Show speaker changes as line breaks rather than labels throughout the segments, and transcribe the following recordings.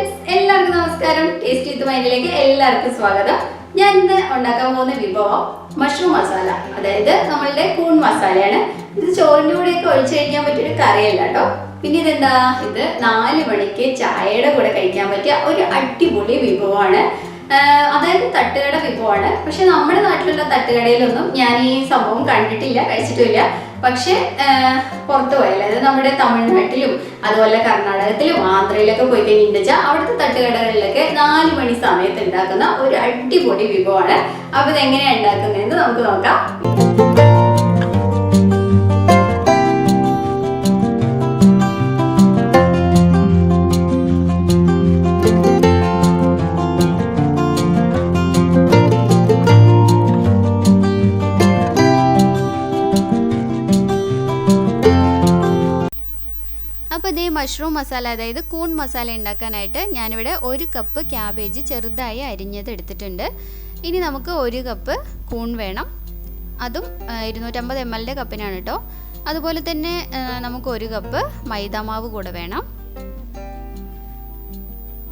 Friends, എല്ലാവർക്കും നമസ്കാരം. Taste വിത്ത് മൈൻഡിലേക്ക് എല്ലാവർക്കും സ്വാഗതം. ഞാൻ ഇന്ന് ഉണ്ടാക്കാൻ പോകുന്ന വിഭവം മഷ്റൂം മസാല, അതായത് നമ്മളുടെ കൂൺ മസാലയാണ്. ഇത് ചോറിൻ്റെ കൂടെയൊക്കെ ഒഴിച്ചു കഴിക്കാൻ പറ്റിയൊരു കറിയല്ല കേട്ടോ. പിന്നെ ഇതെന്താ, ഇത് 4 മണിക്ക് ചായയുടെ കൂടെ കഴിക്കാൻ പറ്റിയ ഒരു അടിപൊളി വിഭവമാണ്. അതായത് തട്ടുകട വിഭവമാണ്. പക്ഷെ നമ്മുടെ നാട്ടിലുള്ള തട്ടുകടയിലൊന്നും ഞാൻ ഈ സംഭവം കണ്ടിട്ടില്ല, കഴിച്ചിട്ടില്ല. പക്ഷെ പുറത്ത് പോയാൽ, അതായത് നമ്മുടെ തമിഴ്നാട്ടിലും അതുപോലെ കർണാടകത്തിലും ആന്ധ്രയിലൊക്കെ പോയി കഴിഞ്ഞാൽ അവിടുത്തെ തട്ടുകടകളിലൊക്കെ 4 മണി സമയത്ത് ഉണ്ടാക്കുന്ന ഒരു അടിപൊളി വിഭവമാണ്. അപ്പോൾ ഇതെങ്ങനെയാണ് ഉണ്ടാക്കുന്നതെന്ന് നമുക്ക് നോക്കാം. അപ്പോൾ ഇതേ മഷ്റൂം മസാല, അതായത് കൂൺ മസാല ഉണ്ടാക്കാനായിട്ട് ഞാനിവിടെ 1 കപ്പ് ക്യാബേജ് ചെറുതായി അരിഞ്ഞത് എടുത്തിട്ടുണ്ട്. ഇനി നമുക്ക് 1 കപ്പ് കൂൺ വേണം. അതും 250 ml കപ്പിനാണ് കേട്ടോ. അതുപോലെ തന്നെ നമുക്ക് 1 കപ്പ് മൈദാമാവ് കൂടെ വേണം.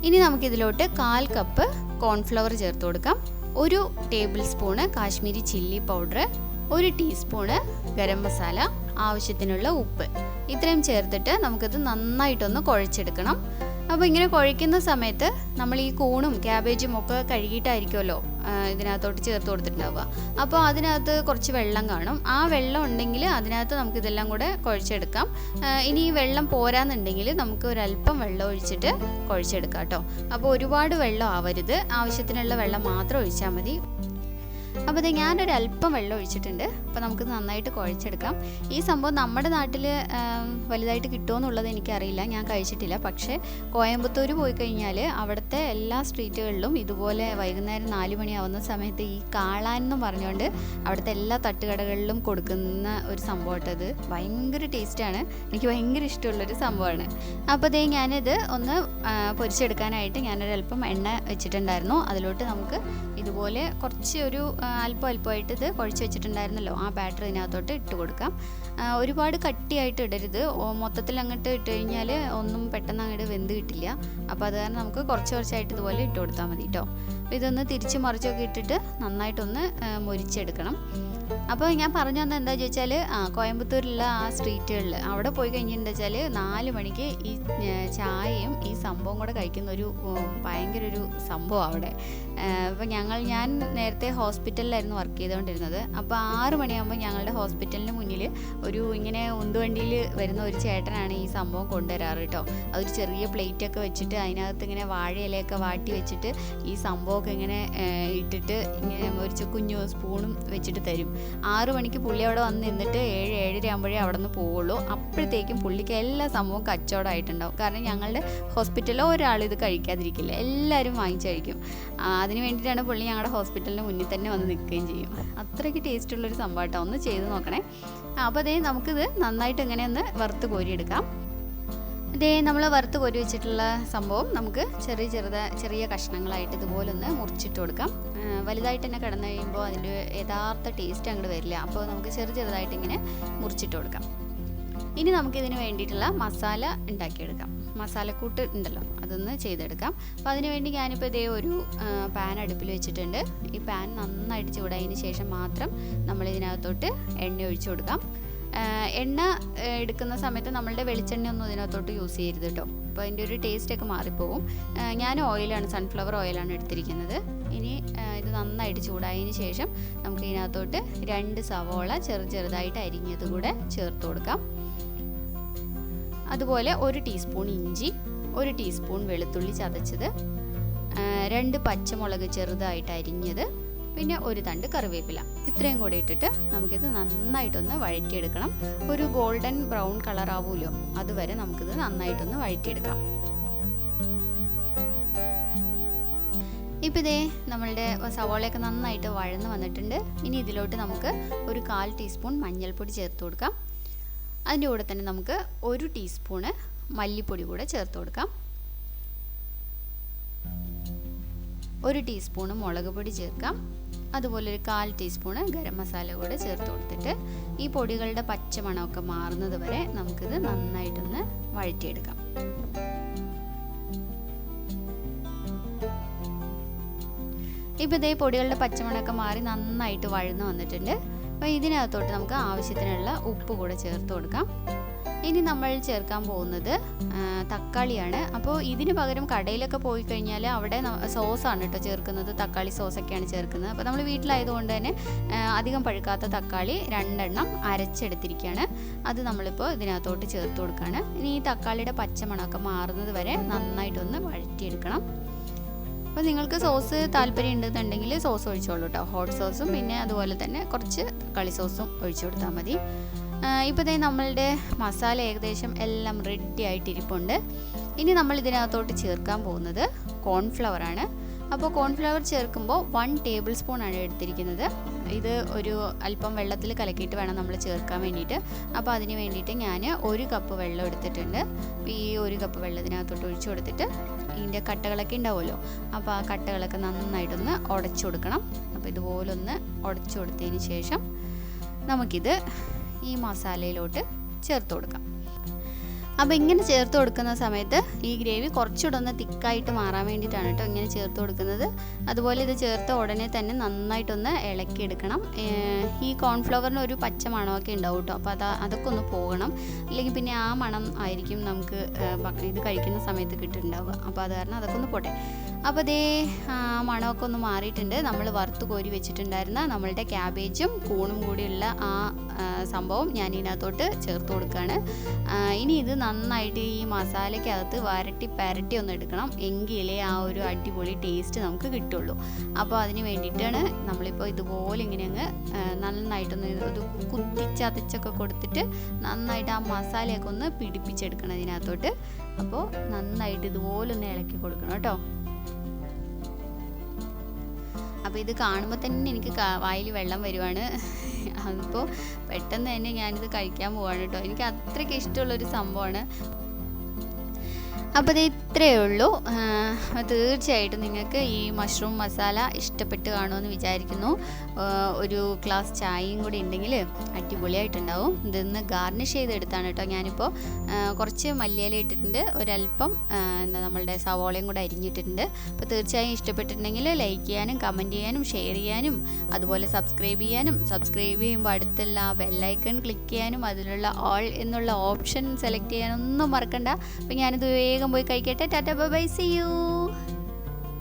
ഇനി നമുക്കിതിലോട്ട് 1/4 കപ്പ് കോൺഫ്ലവർ ചേർത്ത് കൊടുക്കാം. 1 table spoon Kashmiri chilli powder, 1 teaspoon garam masala, ആവശ്യത്തിനുള്ള ഉപ്പ്, ഇത്രയും ചേർത്തിട്ട് നമുക്കിത് നന്നായിട്ടൊന്ന് കുഴച്ചെടുക്കണം. അപ്പോൾ ഇങ്ങനെ കുഴയ്ക്കുന്ന സമയത്ത് നമ്മൾ ഈ കൂണും ക്യാബേജും ഒക്കെ കഴുകിയിട്ടായിരിക്കുമല്ലോ ഇതിനകത്തോട്ട് ചേർത്ത് കൊടുത്തിട്ടുണ്ടാവുക. അപ്പോൾ അതിനകത്ത് കുറച്ച് വെള്ളം കാണും. ആ വെള്ളം ഉണ്ടെങ്കിൽ അതിനകത്ത് നമുക്കിതെല്ലാം കൂടെ കുഴച്ചെടുക്കാം. ഇനി ഈ വെള്ളം പോരാന്നുണ്ടെങ്കിൽ നമുക്ക് ഒരല്പം വെള്ളം ഒഴിച്ചിട്ട് കുഴച്ചെടുക്കാം കേട്ടോ. അപ്പോൾ ഒരുപാട് വെള്ളം ആവരുത്, ആവശ്യത്തിനുള്ള വെള്ളം മാത്രം ഒഴിച്ചാൽ മതി. അപ്പോൾ ഇത് ഞാനൊരല്പം വെള്ളം ഒഴിച്ചിട്ടുണ്ട്. അപ്പോൾ നമുക്ക് നന്നായിട്ട് കുഴച്ചെടുക്കാം. ഈ സംഭവം നമ്മുടെ നാട്ടിൽ വലുതായിട്ട് കിട്ടുമോയെന്നുള്ളത് എനിക്കറിയില്ല, ഞാൻ കഴിച്ചിട്ടില്ല. പക്ഷേ കോയമ്പത്തൂർ പോയി കഴിഞ്ഞാൽ അവിടുത്തെ എല്ലാ സ്ട്രീറ്റുകളിലും ഇതുപോലെ വൈകുന്നേരം 4 മണിയാവുന്ന സമയത്ത് ഈ കാളാൻ എന്ന് പറഞ്ഞുകൊണ്ട് അവിടുത്തെ എല്ലാ തട്ടുകടകളിലും കൊടുക്കുന്ന ഒരു സംഭവമായിട്ടത്. ഭയങ്കര ടേസ്റ്റാണ്, എനിക്ക് ഭയങ്കര ഇഷ്ടമുള്ളൊരു സംഭവമാണ്. അപ്പോൾ ഇതേ ഞാനിത് ഒന്ന് പൊരിച്ചെടുക്കാനായിട്ട് ഞാനൊരല്പം എണ്ണ വെച്ചിട്ടുണ്ടായിരുന്നു. അതിലോട്ട് നമുക്ക് ഇതുപോലെ കുറച്ച് ഒരു അല്പമായിട്ട് ഇത് കുഴച്ച് വെച്ചിട്ടുണ്ടായിരുന്നല്ലോ, ആ ബാറ്റർ ഇതിനകത്തോട്ട് ഇട്ട് കൊടുക്കാം. ഒരുപാട് കട്ടിയായിട്ട് ഇടരുത്, മൊത്തത്തിൽ അങ്ങോട്ട് ഇട്ട് കഴിഞ്ഞാൽ ഒന്നും പെട്ടെന്ന് അങ്ങോട്ട് വെന്ത് കിട്ടില്ല. അപ്പോൾ അത് കാരണം നമുക്ക് കുറച്ചായിട്ട് ഇതുപോലെ ഇട്ട് കൊടുത്താൽ മതി കേട്ടോ. അപ്പോൾ ഇതൊന്ന് തിരിച്ച് മറിച്ചൊക്കെ ഇട്ടിട്ട് നന്നായിട്ടൊന്ന് മൊരിച്ചെടുക്കണം. അപ്പോൾ ഞാൻ പറഞ്ഞു വന്നത് എന്താണെന്ന് ചോദിച്ചാൽ, കോയമ്പത്തൂരിലുള്ള ആ സ്ട്രീറ്റുകളിൽ അവിടെ പോയി കഴിഞ്ഞിട്ടുണ്ടെന്ന് വെച്ചാൽ 4 മണിക്ക് ഈ ചായയും ഈ സംഭവം കൂടെ കഴിക്കുന്ന ഒരു ഭയങ്കര ഒരു സംഭവം അവിടെ. അപ്പോൾ ഞാൻ നേരത്തെ ഹോസ്പിറ്റലിലായിരുന്നു വർക്ക് ചെയ്തുകൊണ്ടിരുന്നത്. അപ്പോൾ 6 മണിയാകുമ്പോൾ ഞങ്ങളുടെ ഹോസ്പിറ്റലിന് മുന്നിൽ ഒരു ഇങ്ങനെ ഉന്തുവണ്ടിയിൽ വരുന്ന ഒരു ചേട്ടനാണ് ഈ സംഭവം കൊണ്ടുവരാറ് കേട്ടോ. അതൊരു ചെറിയ പ്ലേറ്റൊക്കെ വെച്ചിട്ട് അതിനകത്ത് ഇങ്ങനെ വാഴയിലയൊക്കെ വാട്ടി വെച്ചിട്ട് ഈ സംഭവമൊക്കെ ഇങ്ങനെ ഇട്ടിട്ട് ഇങ്ങനെ ഒരു കുഞ്ഞു സ്പൂണും വെച്ചിട്ട് തരും. 6 മണിക്ക് പുള്ളി അവിടെ വന്ന് നിന്നിട്ട് 7-7:30 ആകുമ്പോഴേ അവിടെ നിന്ന് പോവുള്ളൂ. അപ്പോഴത്തേക്കും പുള്ളിക്ക് എല്ലാ സംഭവവും കച്ചവടമായിട്ടുണ്ടാവും. കാരണം ഞങ്ങളുടെ ഹോസ്പിറ്റലിൽ ഒരാൾ ഇത് കഴിക്കാതിരിക്കില്ല, എല്ലാവരും വാങ്ങിച്ച് കഴിക്കും. അതിന് വേണ്ടിയിട്ടാണ് പുള്ളി ഞങ്ങളുടെ ഹോസ്പിറ്റലിന് മുന്നിൽ തന്നെ വന്ന് നിൽക്കുകയും ചെയ്യും. അത്രയ്ക്ക് ടേസ്റ്റുള്ളൊരു സംഭവം കേട്ടോ, ഒന്ന് ചെയ്ത് നോക്കണേ. അപ്പോൾ അതേ നമുക്കിത് നന്നായിട്ട് ഇങ്ങനെ ഒന്ന് വറുത്ത് കോരിയെടുക്കാം. ഇതേ നമ്മൾ വറുത്ത് കോരി വെച്ചിട്ടുള്ള സംഭവം നമുക്ക് ചെറിയ കഷ്ണങ്ങളായിട്ട് ഇതുപോലെ ഒന്ന് മുറിച്ചിട്ട് കൊടുക്കാം. വലുതായിട്ട് തന്നെ കിടന്നു കഴിയുമ്പോൾ അതിൻ്റെ യഥാർത്ഥ ടേസ്റ്റ് അങ്ങോട്ട് വരില്ല. അപ്പോൾ നമുക്ക് ചെറുതായിട്ട് ഇങ്ങനെ മുറിച്ചിട്ട് കൊടുക്കാം. ഇനി നമുക്കിതിന് വേണ്ടിയിട്ടുള്ള മസാല ഉണ്ടാക്കിയെടുക്കാം. മസാലക്കൂട്ട് ഉണ്ടല്ലോ, അതൊന്ന് ചെയ്തെടുക്കാം. അപ്പോൾ അതിന് വേണ്ടി ഞാനിപ്പോൾ ഇതേ ഒരു പാൻ അടുപ്പിൽ വെച്ചിട്ടുണ്ട്. ഈ പാൻ നന്നായിട്ട് ചൂടായതിന് ശേഷം മാത്രം നമ്മളിതിനകത്തോട്ട് എണ്ണ ഒഴിച്ചു കൊടുക്കാം. എണ്ണ എടുക്കുന്ന സമയത്ത് നമ്മളുടെ വെളിച്ചെണ്ണ ഒന്നും ഇതിനകത്തോട്ട് യൂസ് ചെയ്യരുത് കേട്ടോ. അപ്പോൾ അതിൻ്റെ ഒരു ടേസ്റ്റൊക്കെ മാറിപ്പോവും. ഞാൻ ഓയിലാണ്, സൺഫ്ലവർ ഓയിലാണ് എടുത്തിരിക്കുന്നത്. ഇനി ഇത് നന്നായിട്ട് ചൂടായതിന് ശേഷം നമുക്ക് ഇതിനകത്തോട്ട് 2 സവോള ചെറുതായിട്ട് അരിഞ്ഞത് കൂടെ ചേർത്ത് കൊടുക്കാം. അതുപോലെ 1 ടീസ്പൂൺ ഇഞ്ചി, 1 ടീസ്പൂൺ വെളുത്തുള്ളി ചതച്ചത്, 2 പച്ചമുളക് ചെറുതായിട്ട് അരിഞ്ഞത്, പിന്നെ 1 തണ്ട് കറിവേപ്പില, ഇത്രയും കൂടി ഇട്ടിട്ട് നമുക്കിത് നന്നായിട്ടൊന്ന് വഴറ്റിയെടുക്കണം. ഒരു ഗോൾഡൻ ബ്രൗൺ കളർ ആവുമല്ലോ, അതുവരെ നമുക്കിത് നന്നായിട്ടൊന്ന് വഴറ്റിയെടുക്കാം. ഇപ്പോൾ ഇതേ നമ്മളുടെ സവോളയൊക്കെ നന്നായിട്ട് വഴന്ന് വന്നിട്ടുണ്ട്. ഇനി ഇതിലോട്ട് നമുക്ക് ഒരു 1/4 ടീസ്പൂൺ മഞ്ഞൾപ്പൊടി ചേർത്ത് കൊടുക്കാം. അതിൻ്റെ കൂടെ തന്നെ നമുക്ക് 1 ടീസ്പൂണ് മല്ലിപ്പൊടി കൂടെ ചേർത്ത് കൊടുക്കാം. 1 ടീസ്പൂണ് മുളക് പൊടി ചേർക്കാം. അതുപോലെ ഒരു 1/4 ടീസ്പൂണ് ഗരം മസാല കൂടെ ചേർത്ത് കൊടുത്തിട്ട് ഈ പൊടികളുടെ പച്ചമണമൊക്കെ മാറുന്നത് വരെ നമുക്കിത് നന്നായിട്ടൊന്ന് വഴറ്റിയെടുക്കാം. ഇപ്പോൾ ഇതേ പൊടികളുടെ പച്ചമണമൊക്കെ മാറി നന്നായിട്ട് വഴന്ന് വന്നിട്ടുണ്ട്. അപ്പോൾ ഇതിനകത്തോട്ട് നമുക്ക് ആവശ്യത്തിനുള്ള ഉപ്പ് കൂടെ ചേർത്ത് കൊടുക്കാം. ഇനി നമ്മൾ ചേർക്കാൻ പോകുന്നത് തക്കാളിയാണ്. അപ്പോൾ ഇതിന് പകരം കടയിലൊക്കെ പോയി കഴിഞ്ഞാൽ അവിടെ സോസാണ് കേട്ടോ ചേർക്കുന്നത്, തക്കാളി സോസൊക്കെയാണ് ചേർക്കുന്നത്. അപ്പോൾ നമ്മൾ വീട്ടിലായതുകൊണ്ട് തന്നെ അധികം പഴുക്കാത്ത തക്കാളി 2 എണ്ണം അരച്ചെടുത്തിരിക്കുകയാണ്. അത് നമ്മളിപ്പോൾ ഇതിനകത്തോട്ട് ചേർത്ത് കൊടുക്കുകയാണ്. ഇനി ഈ തക്കാളിയുടെ പച്ചമണമൊക്കെ മാറുന്നത് വരെ നന്നായിട്ടൊന്ന് വഴറ്റിയെടുക്കണം. അപ്പോൾ നിങ്ങൾക്ക് സോസ് താല്പര്യം ഉണ്ടെന്നുണ്ടെങ്കിൽ സോസ് ഒഴിച്ചോളൂ കേട്ടോ, ഹോട്ട് സോസും പിന്നെ അതുപോലെ തന്നെ കുറച്ച് തക്കാളി സോസും ഒഴിച്ചു കൊടുത്താൽ മതി. ഇപ്പോൾ ദേ നമ്മളുടെ മസാല ഏകദേശം എല്ലാം റെഡി ആയിട്ടിരിപ്പുണ്ട്. ഇനി നമ്മൾ ഇതിനകത്തോട്ട് ചേർക്കാൻ പോകുന്നത് കോൺഫ്ലവറാണ്. അപ്പോൾ കോൺഫ്ലവർ ചേർക്കുമ്പോൾ 1 ടേബിൾ സ്പൂൺ ആണ് എടുത്തിരിക്കുന്നത്. ഇത് ഒരു അല്പം വെള്ളത്തിൽ കലക്കിയിട്ട് വേണം നമ്മൾ ചേർക്കാൻ വേണ്ടിയിട്ട്. അപ്പോൾ അതിന് വേണ്ടിയിട്ട് ഞാൻ 1 കപ്പ് വെള്ളം എടുത്തിട്ടുണ്ട്. അപ്പോൾ ഈ 1 കപ്പ് വെള്ളം ഇതിനകത്തോട്ട് ഒഴിച്ചു കൊടുത്തിട്ട് ഇതിൻ്റെ കട്ടകളൊക്കെ ഉണ്ടാവുമല്ലോ, അപ്പോൾ ആ കട്ടകളൊക്കെ നന്നായിട്ടൊന്ന് ഉടച്ചു കൊടുക്കണം. അപ്പോൾ ഇതുപോലൊന്ന് ഉടച്ചു കൊടുത്തതിന് ശേഷം നമുക്കിത് ഈ മസാലയിലോട്ട് ചേർത്ത് കൊടുക്കാം. അപ്പോൾ ഇങ്ങനെ ചേർത്ത് കൊടുക്കുന്ന സമയത്ത് ഈ ഗ്രേവി കുറച്ചുകൂടെ ഒന്ന് തിക്കായിട്ട് മാറാൻ വേണ്ടിയിട്ടാണ് കേട്ടോ ഇങ്ങനെ ചേർത്ത് കൊടുക്കുന്നത്. അതുപോലെ ഇത് ചേർത്ത ഉടനെ തന്നെ നന്നായിട്ടൊന്ന് ഇളക്കിയെടുക്കണം. ഈ കോൺഫ്ലവറിന് ഒരു പച്ച മണമൊക്കെ ഉണ്ടാവും കേട്ടോ, അപ്പോൾ അതൊക്കെ ഒന്ന് പോകണം. അല്ലെങ്കിൽ പിന്നെ ആ മണം ആയിരിക്കും നമുക്ക് ഇത് കഴിക്കുന്ന സമയത്ത് കിട്ടുന്നുണ്ടാവുക. അപ്പോൾ അത് കാരണം അതൊക്കെ ഒന്ന് പോട്ടെ. അപ്പോൾ അതേ മണമൊക്കെ ഒന്ന് മാറിയിട്ടുണ്ട്. നമ്മൾ വറുത്ത് കോരി വെച്ചിട്ടുണ്ടായിരുന്ന നമ്മളുടെ ക്യാബേജും കൂണും കൂടിയുള്ള ആ സംഭവം ഞാൻ ഇതിനകത്തോട്ട് ചേർത്ത് കൊടുക്കുകയാണ്. ഇനി ഇത് നന്നായിട്ട് ഈ മസാലയ്ക്കകത്ത് പരട്ടി ഒന്ന് എടുക്കണം, എങ്കിലേ ആ ഒരു അടിപൊളി ടേസ്റ്റ് നമുക്ക് കിട്ടുള്ളൂ. അപ്പോൾ അതിന് വേണ്ടിയിട്ടാണ് നമ്മളിപ്പോൾ ഇതുപോലെ ഇങ്ങനെ അങ്ങ് നന്നായിട്ടൊന്ന് ഒരു കുത്തിച്ചതച്ചൊക്കെ കൊടുത്തിട്ട് നന്നായിട്ട് ആ മസാലയൊക്കെ ഒന്ന് പിടിപ്പിച്ചെടുക്കണം ഇതിനകത്തോട്ട്. അപ്പോൾ നന്നായിട്ട് ഇതുപോലെ ഒന്ന് ഇളക്കി കൊടുക്കണം കേട്ടോ. അപ്പോൾ ഇത് കാണുമ്പോൾ തന്നെ എനിക്ക് വായിൽ വെള്ളം വരുവാണ്. അതിപ്പോൾ പെട്ടെന്ന് തന്നെ ഞാനിത് കഴിക്കാൻ പോവാണ് കേട്ടോ. എനിക്ക് അത്രയ്ക്ക് ഇഷ്ടമുള്ളൊരു സംഭവമാണ്. അപ്പോൾ ഇത് ഇത്രയേ ഉള്ളൂ. തീർച്ചയായിട്ടും നിങ്ങൾക്ക് ഈ മഷ്റൂം മസാല ഇഷ്ടപ്പെട്ട് കാണുമെന്ന് വിചാരിക്കുന്നു. ഒരു ഗ്ലാസ് ചായയും കൂടി ഉണ്ടെങ്കിൽ അടിപൊളിയായിട്ടുണ്ടാവും. ഇതൊന്ന് ഗാർണിഷ് ചെയ്തെടുത്താണ് കേട്ടോ ഞാനിപ്പോൾ. കുറച്ച് മല്ലിയില ഇട്ടിട്ടുണ്ട്, ഒരല്പം നമ്മളുടെ സവോളയും കൂടെ അരിഞ്ഞിട്ടിട്ടുണ്ട്. അപ്പോൾ തീർച്ചയായും ഇഷ്ടപ്പെട്ടിട്ടുണ്ടെങ്കിൽ ലൈക്ക് ചെയ്യാനും കമൻറ്റ് ചെയ്യാനും ഷെയർ ചെയ്യാനും അതുപോലെ സബ്സ്ക്രൈബ് ചെയ്യുമ്പോൾ അടുത്തുള്ള ആ ബെല്ലൈക്കൺ ക്ലിക്ക് ചെയ്യാനും അതിലുള്ള ഓൾ എന്നുള്ള ഓപ്ഷൻ സെലക്ട് ചെയ്യാനൊന്നും മറക്കണ്ട. അപ്പോൾ ഞാനിത് വേഗം പോയി കഴിക്കട്ടെ. Tata bye bye, see U.